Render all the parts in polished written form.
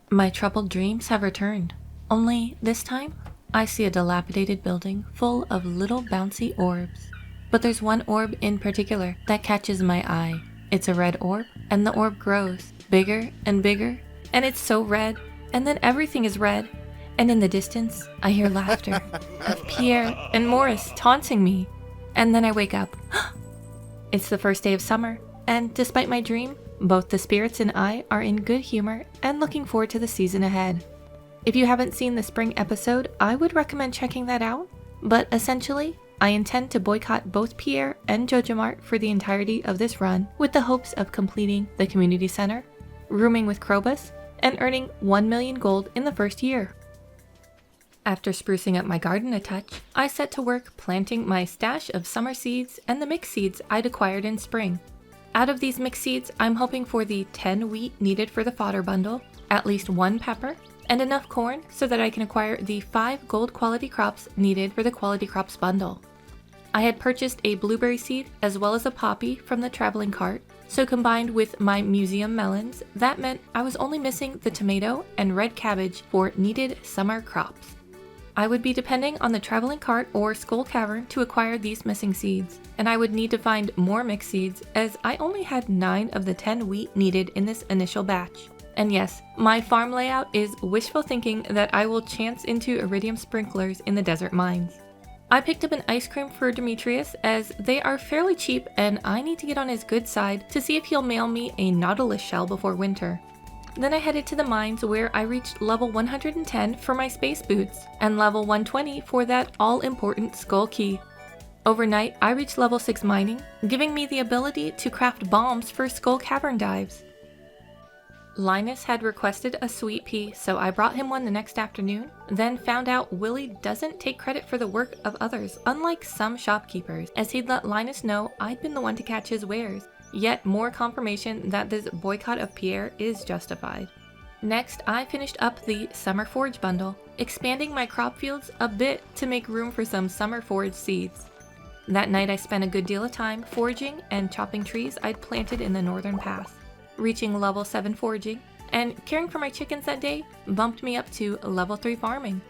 My troubled dreams have returned. Only this time, I see a dilapidated building full of little bouncy orbs. But there's one orb in particular that catches my eye. It's a red orb, and the orb grows bigger and bigger, and it's so red, and then everything is red. And in the distance, I hear laughter of Pierre and Morris taunting me. And then I wake up. It's the first day of summer, and despite my dream, both the spirits and I are in good humor and looking forward to the season ahead. If you haven't seen the spring episode, I would recommend checking that out. But essentially, I intend to boycott both Pierre and Joja Mart for the entirety of this run with the hopes of completing the community center, rooming with Krobus, and earning 1 million gold in the first year. After sprucing up my garden a touch, I set to work planting my stash of summer seeds and the mixed seeds I'd acquired in spring. Out of these mixed seeds, I'm hoping for the 10 wheat needed for the fodder bundle, at least 1 pepper, and enough corn so that I can acquire the 5 gold quality crops needed for the quality crops bundle. I had purchased a blueberry seed as well as a poppy from the traveling cart, so combined with my museum melons, that meant I was only missing the tomato and red cabbage for needed summer crops. I would be depending on the traveling cart or skull cavern to acquire these missing seeds, and I would need to find more mixed seeds as I only had 9 of the 10 wheat needed in this initial batch. And yes, my farm layout is wishful thinking that I will chance into iridium sprinklers in the desert mines. I picked up an ice cream for Demetrius as they are fairly cheap and I need to get on his good side to see if he'll mail me a nautilus shell before winter. Then I headed to the mines where I reached level 110 for my space boots and level 120 for that all-important skull key. Overnight, I reached level 6 mining, giving me the ability to craft bombs for skull cavern dives. Linus had requested a sweet pea, so I brought him one the next afternoon, then found out Willie doesn't take credit for the work of others, unlike some shopkeepers, as he'd let Linus know I'd been the one to catch his wares. Yet more confirmation that this boycott of Pierre is justified. Next, I finished up the Summer Forage bundle, expanding my crop fields a bit to make room for some summer forage seeds. That night I spent a good deal of time foraging and chopping trees I'd planted in the northern pass. Reaching level 7 foraging and caring for my chickens that day bumped me up to level 3 farming.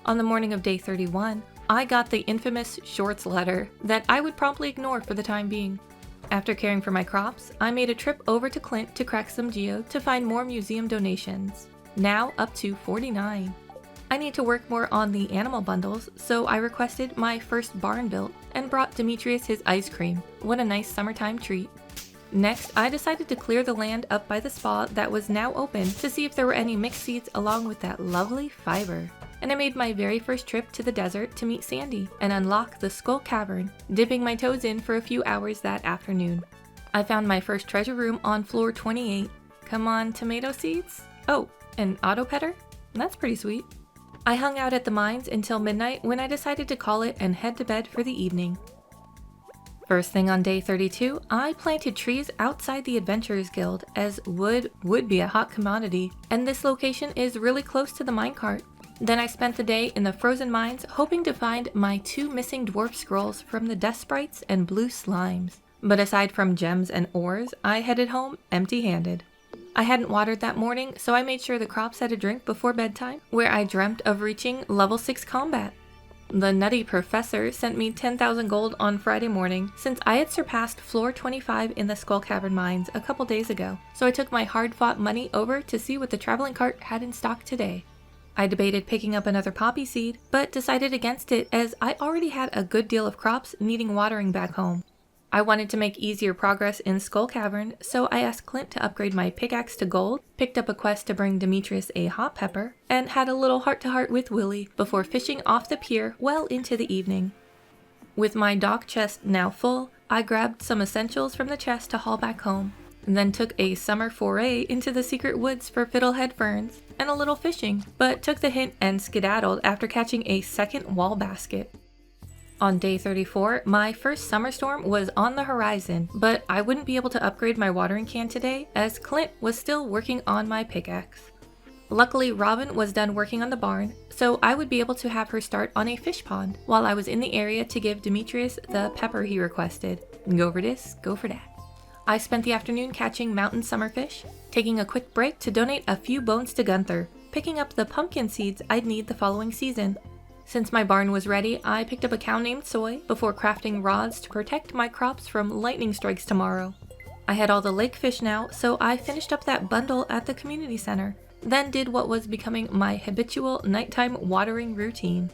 On the morning of day 31, I got the infamous shorts letter that I would promptly ignore for the time being. After caring for my crops, I made a trip over to Clint to crack some geo to find more museum donations, now up to 49. I need to work more on the animal bundles, so I requested my first barn built and brought Demetrius his ice cream. What a nice summertime treat. Next, I decided to clear the land up by the spa that was now open to see if there were any mixed seeds along with that lovely fiber. And I made my very first trip to the desert to meet Sandy and unlock the Skull Cavern, dipping my toes in for a few hours that afternoon. I found my first treasure room on floor 28. Come on, tomato seeds? Oh, an auto petter? That's pretty sweet. I hung out at the mines until midnight when I decided to call it and head to bed for the evening. First thing on day 32, I planted trees outside the Adventurers Guild as wood would be a hot commodity, and this location is really close to the minecart. Then I spent the day in the frozen mines hoping to find my 2 missing dwarf scrolls from the death sprites and blue slimes. But aside from gems and ores, I headed home empty-handed. I hadn't watered that morning, so I made sure the crops had a drink before bedtime, where I dreamt of reaching level 6 combat. The nutty professor sent me 10,000 gold on Friday morning since I had surpassed floor 25 in the Skull Cavern mines a couple days ago, so I took my hard-fought money over to see what the traveling cart had in stock today. I debated picking up another poppy seed, but decided against it as I already had a good deal of crops needing watering back home. I wanted to make easier progress in Skull Cavern, so I asked Clint to upgrade my pickaxe to gold, picked up a quest to bring Demetrius a hot pepper, and had a little heart-to-heart with Willie before fishing off the pier well into the evening. With my dock chest now full, I grabbed some essentials from the chest to haul back home, and then took a summer foray into the secret woods for fiddlehead ferns and a little fishing, but took the hint and skedaddled after catching a second wall basket. On day 34, my first summer storm was on the horizon, but I wouldn't be able to upgrade my watering can today as Clint was still working on my pickaxe. Luckily, Robin was done working on the barn, so I would be able to have her start on a fish pond while I was in the area to give Demetrius the pepper he requested. Go for this, go for that. I spent the afternoon catching mountain summerfish, taking a quick break to donate a few bones to Gunther, picking up the pumpkin seeds I'd need the following season. Since my barn was ready, I picked up a cow named Soy before crafting rods to protect my crops from lightning strikes tomorrow. I had all the lake fish now, so I finished up that bundle at the community center, then did what was becoming my habitual nighttime watering routine.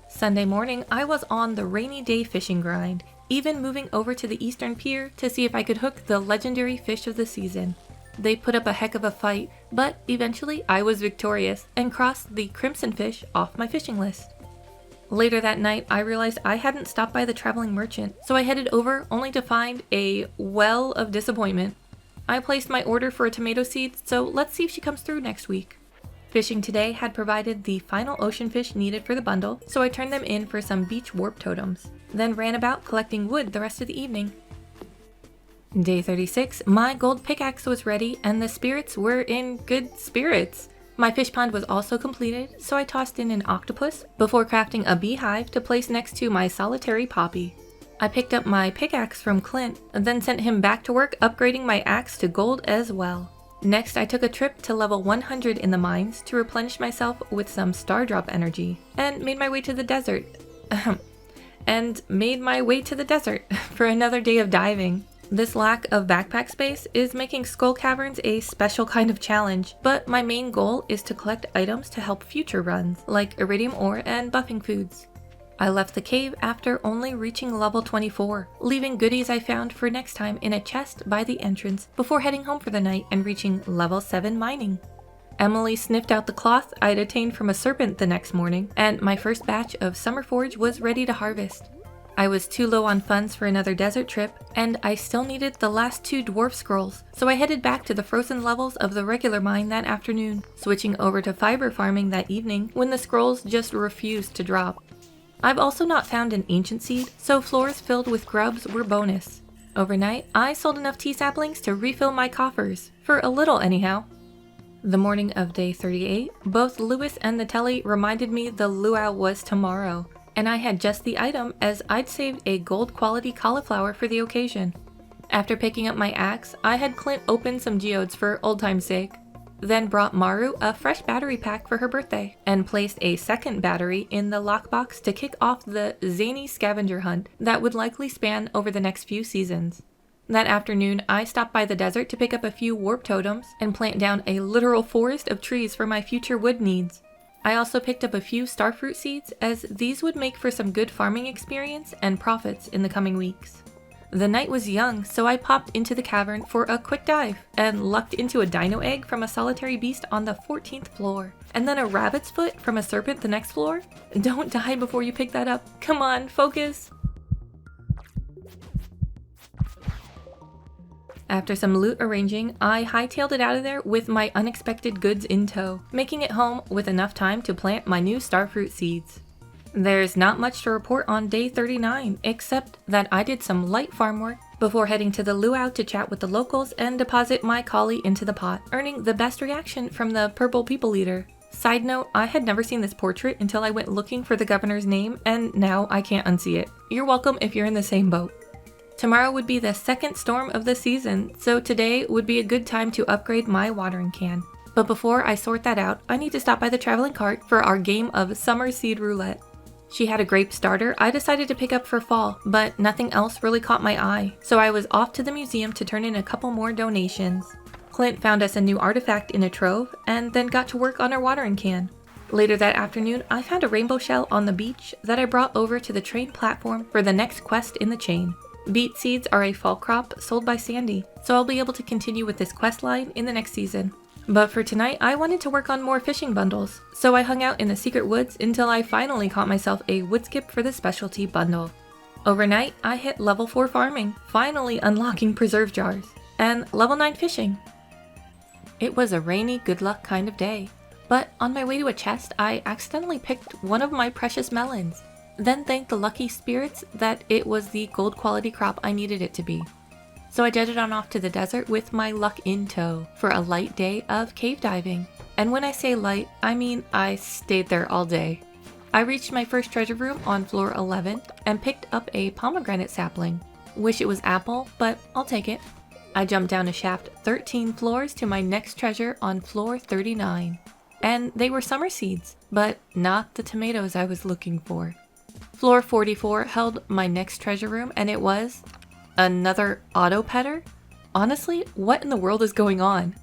Sunday morning, I was on the rainy day fishing grind, even moving over to the eastern pier to see if I could hook the legendary fish of the season. They put up a heck of a fight, but eventually I was victorious and crossed the crimson fish off my fishing list. Later that night, I realized I hadn't stopped by the traveling merchant, so I headed over only to find a well of disappointment. I placed my order for a tomato seed, so let's see if she comes through next week. Fishing today had provided the final ocean fish needed for the bundle, so I turned them in for some beach warp totems, then ran about collecting wood the rest of the evening. Day 36, my gold pickaxe was ready and the spirits were in good spirits. My fish pond was also completed, so I tossed in an octopus before crafting a beehive to place next to my solitary poppy. I picked up my pickaxe from Clint, and then sent him back to work upgrading my axe to gold as well. Next, I took a trip to level 100 in the mines to replenish myself with some star drop energy, and made my way to the desert. For another day of diving. This lack of backpack space is making Skull Caverns a special kind of challenge, but my main goal is to collect items to help future runs, like iridium ore and buffing foods. I left the cave after only reaching level 24, leaving goodies I found for next time in a chest by the entrance before heading home for the night and reaching level 7 mining. Emily sniffed out the cloth I'd attained from a serpent the next morning, and my first batch of summer forage was ready to harvest. I was too low on funds for another desert trip, and I still needed the last 2 dwarf scrolls, so I headed back to the frozen levels of the regular mine that afternoon, switching over to fiber farming that evening when the scrolls just refused to drop. I've also not found an ancient seed, so floors filled with grubs were bonus. Overnight, I sold enough tea saplings to refill my coffers, for a little anyhow. The morning of day 38, both Lewis and the telly reminded me the luau was tomorrow, and I had just the item as I'd saved a gold quality cauliflower for the occasion. After picking up my axe, I had Clint open some geodes for old time's sake, then brought Maru a fresh battery pack for her birthday, and placed a second battery in the lockbox to kick off the zany scavenger hunt that would likely span over the next few seasons. That afternoon, I stopped by the desert to pick up a few warp totems and plant down a literal forest of trees for my future wood needs. I also picked up a few starfruit seeds, as these would make for some good farming experience and profits in the coming weeks. The night was young, so I popped into the cavern for a quick dive and lucked into a dino egg from a solitary beast on the 14th floor, and then a rabbit's foot from a serpent the next floor. Don't die before you pick that up. Come on, focus! After some loot arranging, I hightailed it out of there with my unexpected goods in tow, making it home with enough time to plant my new starfruit seeds. There's not much to report on day 39, except that I did some light farm work before heading to the luau to chat with the locals and deposit my collie into the pot, earning the best reaction from the purple people eater. Side note, I had never seen this portrait until I went looking for the governor's name, and now I can't unsee it. You're welcome if you're in the same boat. Tomorrow would be the second storm of the season, so today would be a good time to upgrade my watering can. But before I sort that out, I need to stop by the traveling cart for our game of summer seed roulette. She had a grape starter I decided to pick up for fall, but nothing else really caught my eye, so I was off to the museum to turn in a couple more donations. Clint found us a new artifact in a trove, and then got to work on our watering can. Later that afternoon, I found a rainbow shell on the beach that I brought over to the train platform for the next quest in the chain. Beet seeds are a fall crop sold by Sandy, so I'll be able to continue with this quest line in the next season. But for tonight, I wanted to work on more fishing bundles, so I hung out in the secret woods until I finally caught myself a wood skip for the specialty bundle. Overnight, I hit level 4 farming, finally unlocking preserve jars, and level 9 fishing. It was a rainy, good luck kind of day, but on my way to a chest, I accidentally picked one of my precious melons. Then thanked the lucky spirits that it was the gold quality crop I needed it to be. So I jetted on off to the desert with my luck in tow for a light day of cave diving. And when I say light, I mean I stayed there all day. I reached my first treasure room on floor 11 and picked up a pomegranate sapling. Wish it was apple, but I'll take it. I jumped down a shaft 13 floors to my next treasure on floor 39. And they were summer seeds, but not the tomatoes I was looking for. Floor 44 held my next treasure room, and it was another auto petter? Honestly, what in the world is going on?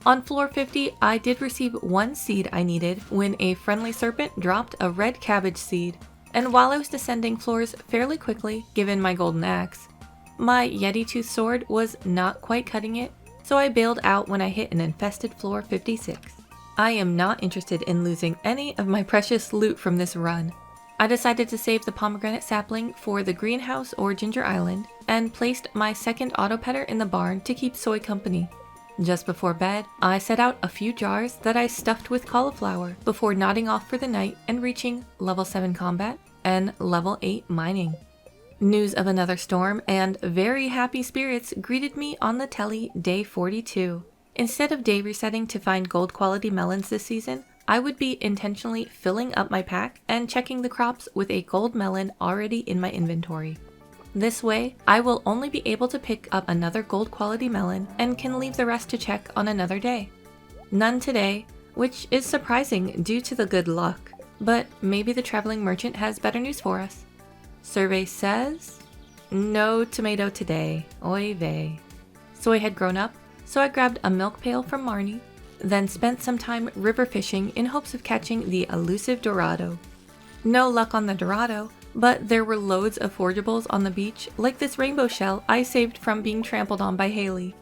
On floor 50, I did receive one seed I needed when a friendly serpent dropped a red cabbage seed. And while I was descending floors fairly quickly, given my golden axe, my Yeti Tooth sword was not quite cutting it, so I bailed out when I hit an infested floor 56. I am not interested in losing any of my precious loot from this run. I decided to save the pomegranate sapling for the greenhouse or Ginger Island, and placed my second auto petter in the barn to keep Soy company. Just before bed, I set out a few jars that I stuffed with cauliflower before nodding off for the night and reaching level 7 combat and level 8 mining. News of another storm and very happy spirits greeted me on the telly day 42. Instead of day resetting to find gold quality melons this season, I would be intentionally filling up my pack and checking the crops with a gold melon already in my inventory. This way, I will only be able to pick up another gold quality melon and can leave the rest to check on another day. None today, which is surprising due to the good luck, but maybe the traveling merchant has better news for us. Survey says, no tomato today, oy vey. Soy had grown up, so I grabbed a milk pail from Marnie, then spent some time river fishing in hopes of catching the elusive Dorado. No luck on the Dorado, but there were loads of forageables on the beach, like this rainbow shell I saved from being trampled on by Haley.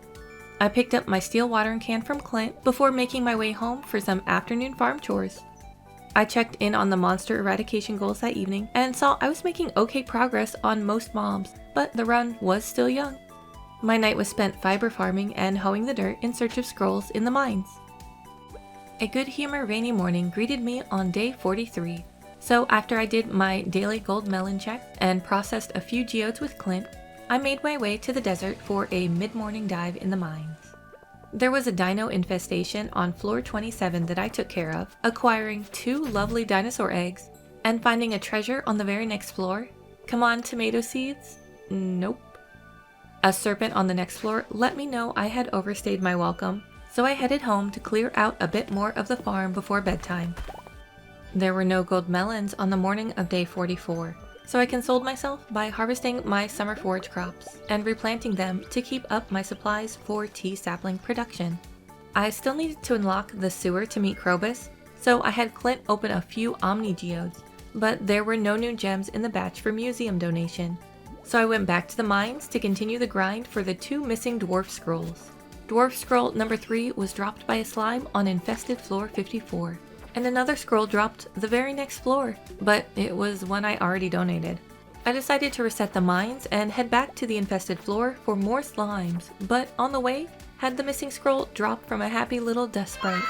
I picked up my steel watering can from Clint before making my way home for some afternoon farm chores. I checked in on the monster eradication goals that evening and saw I was making okay progress on most mobs, but the run was still young. My night was spent fiber farming and hoeing the dirt in search of scrolls in the mines. A good humor rainy morning greeted me on day 43. So after I did my daily gold melon check and processed a few geodes with Clint, I made my way to the desert for a mid-morning dive in the mines. There was a dino infestation on floor 27 that I took care of, acquiring 2 lovely dinosaur eggs, and finding a treasure on the very next floor. Come on, tomato seeds? Nope. A serpent on the next floor let me know I had overstayed my welcome, so I headed home to clear out a bit more of the farm before bedtime. There were no gold melons on the morning of day 44, so I consoled myself by harvesting my summer forage crops and replanting them to keep up my supplies for tea sapling production. I still needed to unlock the sewer to meet Krobus, so I had Clint open a few Omni Geodes, but there were no new gems in the batch for museum donation. So I went back to the mines to continue the grind for the 2 missing dwarf scrolls. Dwarf scroll number 3 was dropped by a slime on infested floor 54. And another scroll dropped the very next floor, but it was one I already donated. I decided to reset the mines and head back to the infested floor for more slimes, but on the way, had the missing scroll drop from a happy little dust sprite.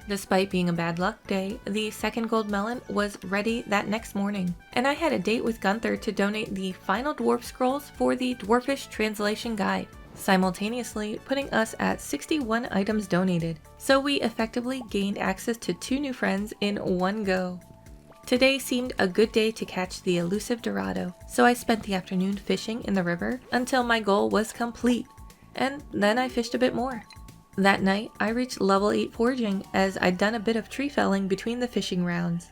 Despite being a bad luck day, the second gold melon was ready that next morning, and I had a date with Gunther to donate the final dwarf scrolls for the Dwarfish Translation Guide, simultaneously putting us at 61 items donated, so we effectively gained access to 2 new friends in one go. Today seemed a good day to catch the elusive Dorado, so I spent the afternoon fishing in the river until my goal was complete, and then I fished a bit more. That night, I reached level 8 foraging as I'd done a bit of tree felling between the fishing rounds.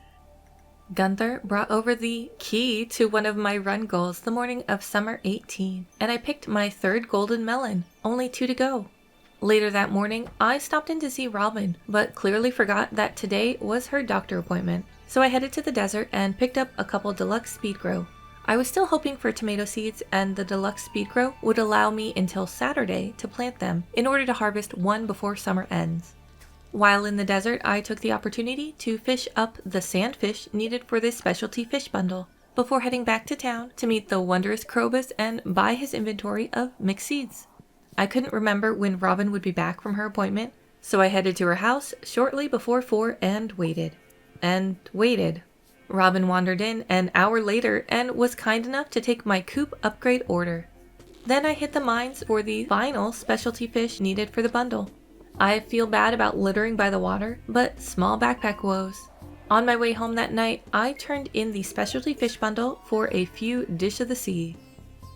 Gunther brought over the key to one of my run goals the morning of summer 18, and I picked my 3rd golden melon, only 2 to go. Later that morning, I stopped in to see Robin, but clearly forgot that today was her doctor appointment, so I headed to the desert and picked up a couple deluxe speed grow. I was still hoping for tomato seeds, and the deluxe speed grow would allow me until Saturday to plant them in order to harvest 1 before summer ends. While in the desert, I took the opportunity to fish up the sandfish needed for this specialty fish bundle, before heading back to town to meet the wondrous Krobus and buy his inventory of mixed seeds. I couldn't remember when Robin would be back from her appointment, so I headed to her house shortly before 4 and waited. And waited. Robin wandered in an hour later and was kind enough to take my coop upgrade order. Then I hit the mines for the final specialty fish needed for the bundle. I feel bad about littering by the water, but small backpack woes. On my way home that night, I turned in the specialty fish bundle for a few Dish of the Sea.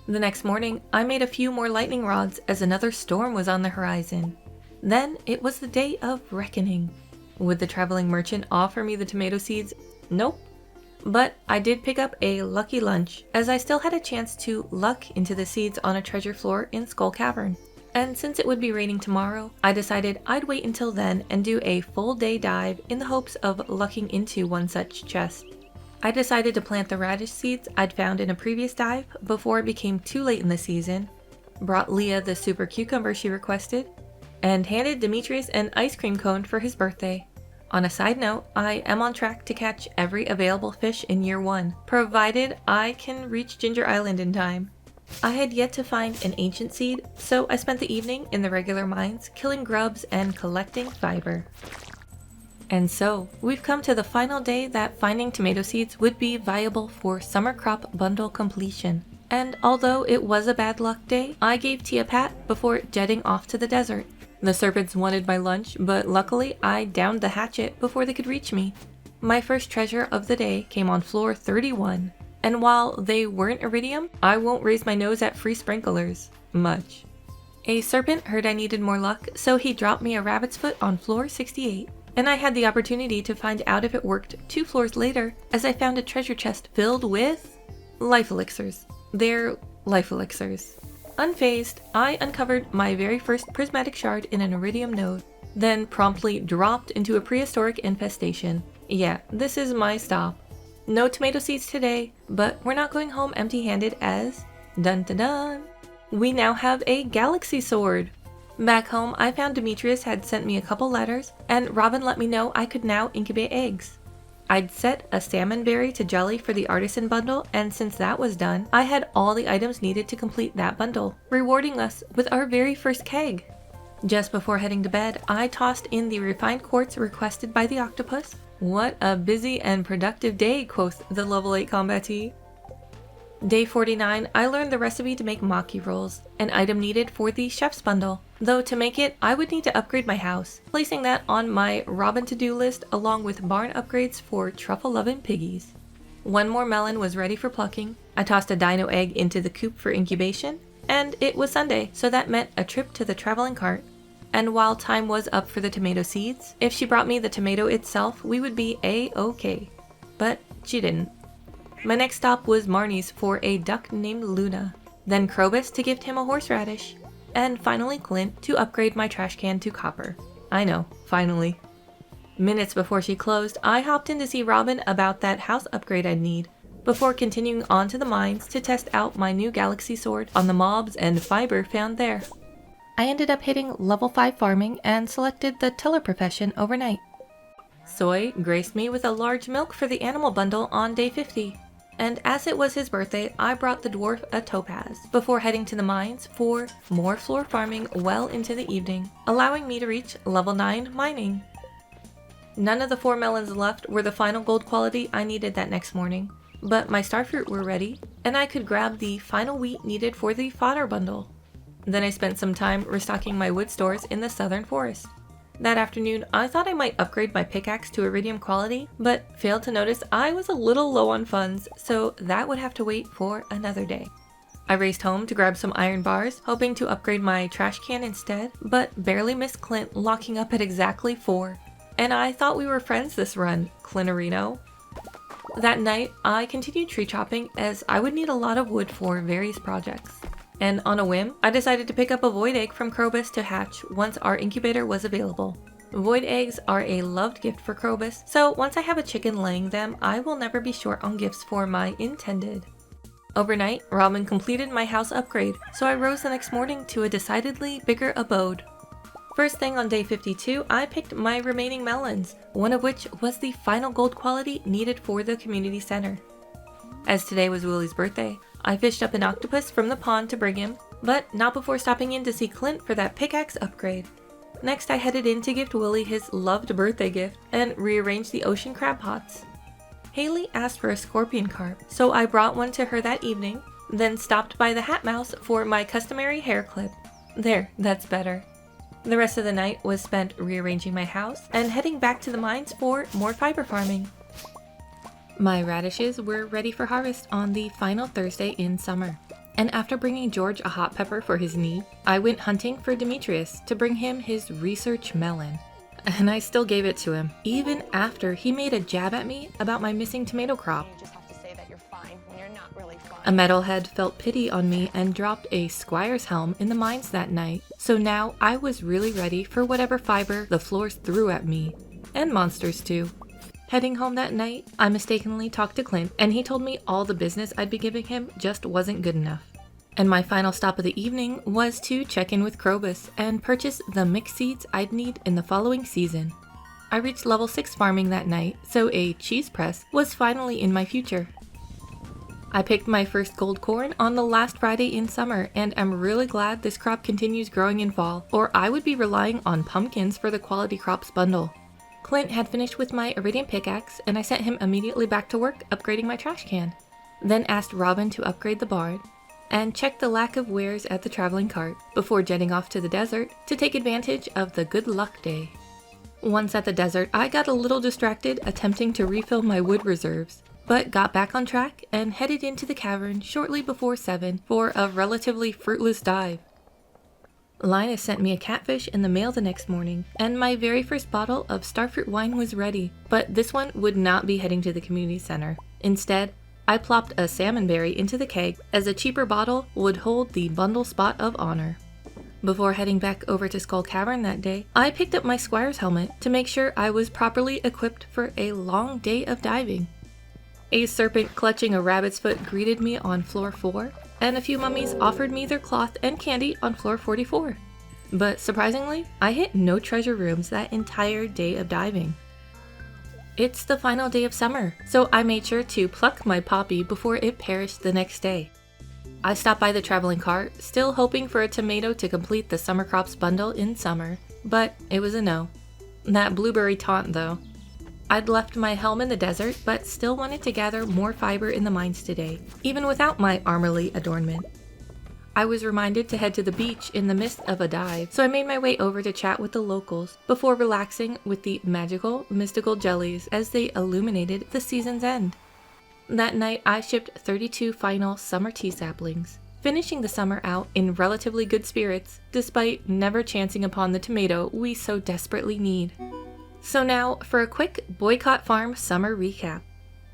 The next morning, I made a few more lightning rods as another storm was on the horizon. Then it was the day of reckoning. Would the traveling merchant offer me the tomato seeds? Nope. But I did pick up a lucky lunch, as I still had a chance to luck into the seeds on a treasure floor in Skull Cavern. And since it would be raining tomorrow, I decided I'd wait until then and do a full day dive in the hopes of lucking into one such chest. I decided to plant the radish seeds I'd found in a previous dive before it became too late in the season, brought Leah the super cucumber she requested, and handed Demetrius an ice cream cone for his birthday. On a side note, I am on track to catch every available fish in year 1, provided I can reach Ginger Island in time. I had yet to find an ancient seed, so I spent the evening in the regular mines killing grubs and collecting fiber. And so, we've come to the final day that finding tomato seeds would be viable for summer crop bundle completion. And although it was a bad luck day, I gave Tia a pat before jetting off to the desert. The serpents wanted my lunch, but luckily I downed the hatchet before they could reach me. My first treasure of the day came on floor 31, and while they weren't iridium, I won't raise my nose at free sprinklers much. A serpent heard I needed more luck, so he dropped me a rabbit's foot on floor 68. And I had the opportunity to find out if it worked 2 floors later, as I found a treasure chest filled with life elixirs. They're life elixirs. Unfazed, I uncovered my very first prismatic shard in an iridium node, then promptly dropped into a prehistoric infestation. Yeah, this is my stop. No tomato seeds today, but we're not going home empty-handed as, dun dun dun, we now have a galaxy sword. Back home, I found Demetrius had sent me a couple letters, and Robin let me know I could now incubate eggs. I'd set a salmon berry to jelly for the artisan bundle, and since that was done, I had all the items needed to complete that bundle, rewarding us with our very first keg. Just before heading to bed, I tossed in the refined quartz requested by the octopus. What a busy and productive day, quoth the level 8 combattee. Day 49, I learned the recipe to make maki rolls, an item needed for the chef's bundle. Though to make it, I would need to upgrade my house, placing that on my Robin to-do list along with barn upgrades for truffle-loving piggies. One more melon was ready for plucking, I tossed a dino egg into the coop for incubation, and it was Sunday, so that meant a trip to the traveling cart. And while time was up for the tomato seeds, if she brought me the tomato itself, we would be A-okay. But she didn't. My next stop was Marnie's for a duck named Luna, then Krobus to gift him a horseradish, and finally Clint to upgrade my trash can to copper. I know, finally. Minutes before she closed, I hopped in to see Robin about that house upgrade I'd need, before continuing on to the mines to test out my new galaxy sword on the mobs and fiber found there. I ended up hitting level 5 farming and selected the tiller profession overnight. Soy graced me with a large milk for the animal bundle on day 50. And as it was his birthday, I brought the dwarf a topaz before heading to the mines for more floor farming well into the evening, allowing me to reach level 9 mining. None of the 4 melons left were the final gold quality I needed that next morning, but my starfruit were ready, and I could grab the final wheat needed for the fodder bundle. Then I spent some time restocking my wood stores in the southern forest. That afternoon, I thought I might upgrade my pickaxe to iridium quality, but failed to notice I was a little low on funds, so that would have to wait for another day. I raced home to grab some iron bars, hoping to upgrade my trash can instead, but barely missed Clint locking up at exactly 4. And I thought we were friends this run, Clinarino. That night, I continued tree chopping as I would need a lot of wood for various projects. And on a whim, I decided to pick up a void egg from Krobus to hatch once our incubator was available. Void eggs are a loved gift for Krobus, so once I have a chicken laying them, I will never be short on gifts for my intended. Overnight, Robin completed my house upgrade, so I rose the next morning to a decidedly bigger abode. First thing on day 52, I picked my remaining melons, one of which was the final gold quality needed for the community center. As today was Willie's birthday, I fished up an octopus from the pond to bring him, but not before stopping in to see Clint for that pickaxe upgrade. Next, I headed in to gift Willie his loved birthday gift and rearrange the ocean crab pots. Haley asked for a scorpion carp, so I brought one to her that evening, then stopped by the Hat Mouse for my customary hair clip. There, that's better. The rest of the night was spent rearranging my house and heading back to the mines for more fiber farming. My radishes were ready for harvest on the final Thursday in summer. And after bringing George a hot pepper for his knee, I went hunting for Demetrius to bring him his research melon. And I still gave it to him, even after he made a jab at me about my missing tomato crop. You just have to say that you're fine when you're not really fine. A metalhead felt pity on me and dropped a squire's helm in the mines that night, so now I was really ready for whatever fiber the floors threw at me, and monsters too. Heading home that night, I mistakenly talked to Clint, and he told me all the business I'd be giving him just wasn't good enough. And my final stop of the evening was to check in with Krobus and purchase the mixed seeds I'd need in the following season. I reached level 6 farming that night, so a cheese press was finally in my future. I picked my first gold corn on the last Friday in summer, and am really glad this crop continues growing in fall, or I would be relying on pumpkins for the quality crops bundle. Clint had finished with my iridium pickaxe, and I sent him immediately back to work upgrading my trash can. Then asked Robin to upgrade the barn, and checked the lack of wares at the traveling cart before jetting off to the desert to take advantage of the good luck day. Once at the desert, I got a little distracted attempting to refill my wood reserves, but got back on track and headed into the cavern shortly before 7 for a relatively fruitless dive. Linus sent me a catfish in the mail the next morning, and my very first bottle of starfruit wine was ready, but this one would not be heading to the community center. Instead, I plopped a salmonberry into the keg as a cheaper bottle would hold the bundle spot of honor. Before heading back over to Skull Cavern that day, I picked up my squire's helmet to make sure I was properly equipped for a long day of diving. A serpent clutching a rabbit's foot greeted me on floor 4, and a few mummies offered me their cloth and candy on floor 44. But surprisingly, I hit no treasure rooms that entire day of diving. It's the final day of summer, so I made sure to pluck my poppy before it perished the next day. I stopped by the traveling cart, still hoping for a tomato to complete the summer crops bundle in summer, but it was a no. That blueberry taunt though. I'd left my helm in the desert, but still wanted to gather more fiber in the mines today, even without my armorly adornment. I was reminded to head to the beach in the midst of a dive, so I made my way over to chat with the locals before relaxing with the mystical jellies as they illuminated the season's end. That night, I shipped 32 final summer tea saplings, finishing the summer out in relatively good spirits, despite never chancing upon the tomato we so desperately need. So now for a quick Boycott Farm summer recap.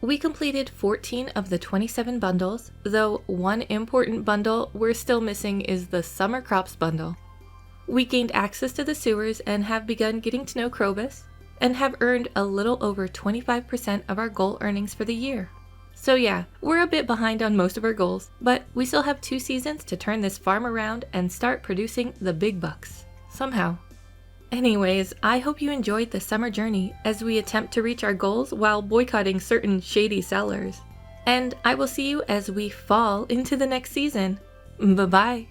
We completed 14 of the 27 bundles, though one important bundle we're still missing is the Summer Crops bundle. We gained access to the sewers and have begun getting to know Krobus, and have earned a little over 25% of our goal earnings for the year. So yeah, we're a bit behind on most of our goals, but we still have 2 seasons to turn this farm around and start producing the big bucks. Somehow. Anyways, I hope you enjoyed the summer journey as we attempt to reach our goals while boycotting certain shady sellers. And I will see you as we fall into the next season. Bye-bye.